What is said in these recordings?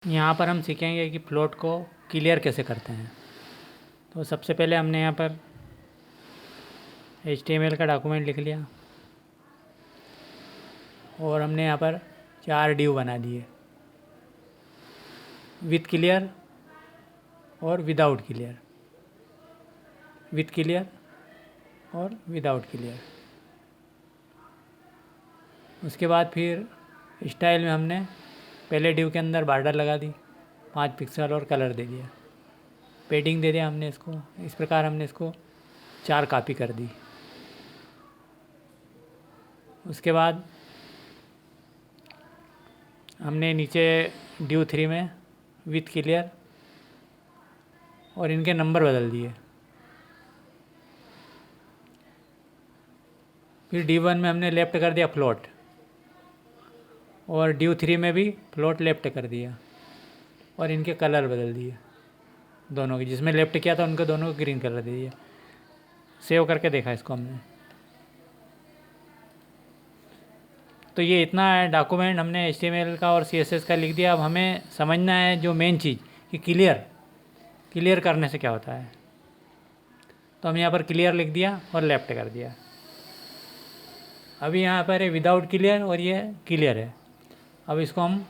यहाँ पर हम सीखेंगे कि फ्लोट को क्लियर कैसे करते हैं। तो सबसे पहले हमने यहाँ पर HTML का डॉक्यूमेंट लिख लिया और हमने यहाँ पर 4 div बना दिए, विथ क्लियर और विदाउट क्लियर, विथ क्लियर और विदाउट क्लियर। उसके बाद फिर स्टाइल में हमने पहले div के अंदर बॉर्डर लगा दी 5 पिक्सल और कलर दे दिया, पेडिंग दे दिया हमने इसको। इस प्रकार हमने इसको 4 कॉपी कर दी। उसके बाद हमने नीचे div 3 में विथ क्लियर और इनके नंबर बदल दिए। फिर div 1 में हमने लेफ़्ट कर दिया फ्लोट और div 3 में भी फ्लोट लेफ़्ट कर दिया और इनके कलर बदल दिए दोनों के। जिसमें लेफ़्ट किया था उनको दोनों को ग्रीन कलर दे दिया। सेव करके देखा इसको हमने। तो ये इतना है डॉक्यूमेंट हमने HTML का और CSS का लिख दिया। अब हमें समझना है जो मेन चीज़ कि क्लियर करने से क्या होता है। तो हम यहाँ पर क्लियर लिख दिया और लेफ़्ट कर दिया। अभी यहाँ पर है विदाउट क्लियर और ये क्लियर है। अब इसको हम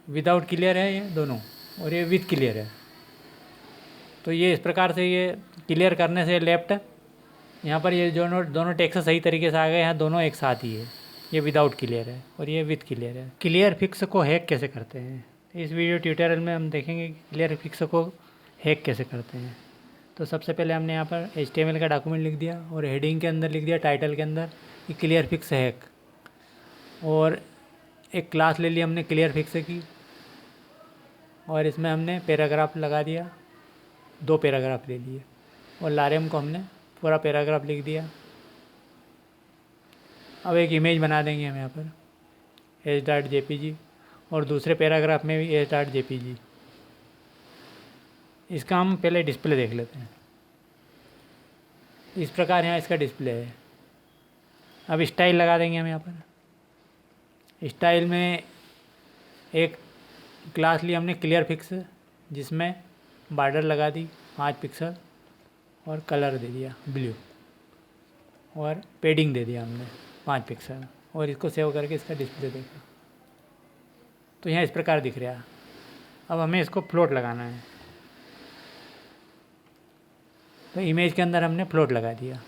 विदाउट क्लियर है ये दोनों और ये विथ क्लियर है। तो ये इस प्रकार से ये क्लियर करने से लेफ़्ट यहाँ पर ये दोनों टेक्स्ट सही तरीके से आ गए हैं, दोनों एक साथ ही है। ये विदाउट क्लियर है और ये विथ क्लियर है। क्लियर फिक्स को हैक कैसे करते हैं इस वीडियो ट्यूटोरियल में हम देखेंगे कि क्लियर फिक्स को हैक कैसे करते हैं। तो सबसे पहले हमने यहाँ पर HTML का डॉक्यूमेंट लिख दिया और हेडिंग के अंदर लिख दिया टाइटल के अंदर कि क्लियर फिक्स हैक, और एक क्लास ले ली हमने क्लियर फिक्स की और इसमें हमने पैराग्राफ लगा दिया, 2 पैराग्राफ ले लिए और लारेम को हमने पूरा पैराग्राफ लिख दिया। अब एक इमेज बना देंगे हम यहाँ पर h.jpg और दूसरे पैराग्राफ में भी h.jpg। इसका हम पहले डिस्प्ले देख लेते हैं। इस प्रकार यहाँ इसका डिस्प्ले है। अब स्टाइल लगा देंगे हम यहाँ पर। स्टाइल में एक क्लास ली हमने क्लियर फिक्स, जिसमें बॉर्डर लगा दी 5 पिक्सल और कलर दे दिया ब्लू और पेडिंग दे दिया हमने 5 पिक्सल और इसको सेव करके इसका डिस्प्ले देखा। तो यहाँ इस प्रकार दिख रहा है। अब हमें इसको फ्लोट लगाना है। तो इमेज के अंदर हमने फ्लोट लगा दिया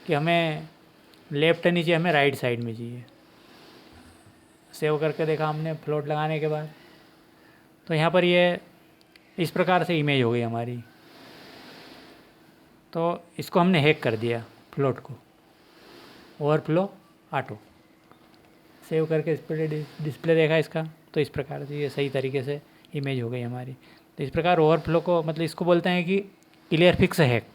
कि हमें लेफ़्ट नीचे हमें राइट साइड में चाहिए। सेव करके देखा हमने फ्लोट लगाने के बाद। तो यहाँ पर ये इस प्रकार से इमेज हो गई हमारी। तो इसको हमने हैक कर दिया फ्लोट को, ओवरफ्लो ऑटो। सेव करके इस पर डिस्प्ले देखा इसका। तो इस प्रकार से ये सही तरीके से इमेज हो गई हमारी। तो इस प्रकार ओवरफ्लो को मतलब इसको बोलते हैं कि क्लियर फिक्स हैक।